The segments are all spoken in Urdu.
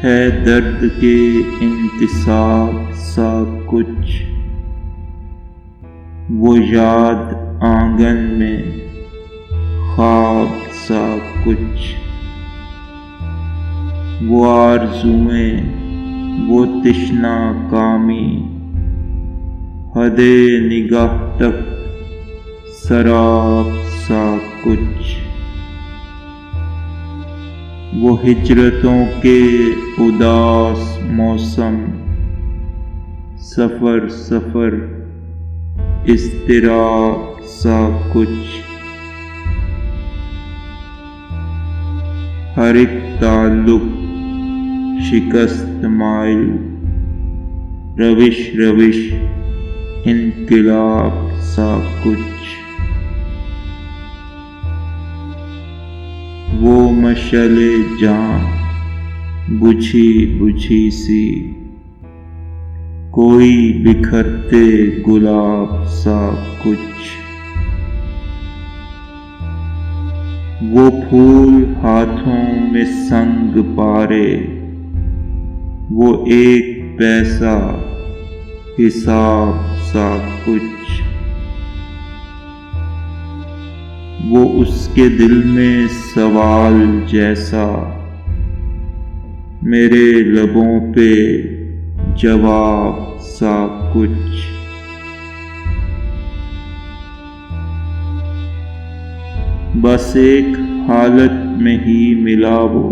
ہے درد کے انتصاب سا کچھ، وہ یاد آنگن میں خواب سا کچھ، وہ آرزوئیں وہ تشنا کامی، حد نگاہ تک سراب سا کچھ، وہ ہجرتوں کے اداس موسم، سفر سفر اضطراب سا کچھ، ہر ایک تعلق شکست مائل، روش روش انقلاب سا کچھ، وہ مشعل جاں بجھی بجھی سی، کوئی بکھرتے گلاب سا کچھ، وہ پھول ہاتھوں میں سنگ پارے، وہ ایک پیسہ حساب سا کچھ، وہ اس کے دل میں سوال جیسا، میرے لبوں پہ جواب سا کچھ، بس ایک حالت میں ہی ملا وہ،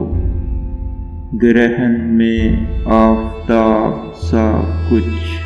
گرہن میں آفتاب سا کچھ۔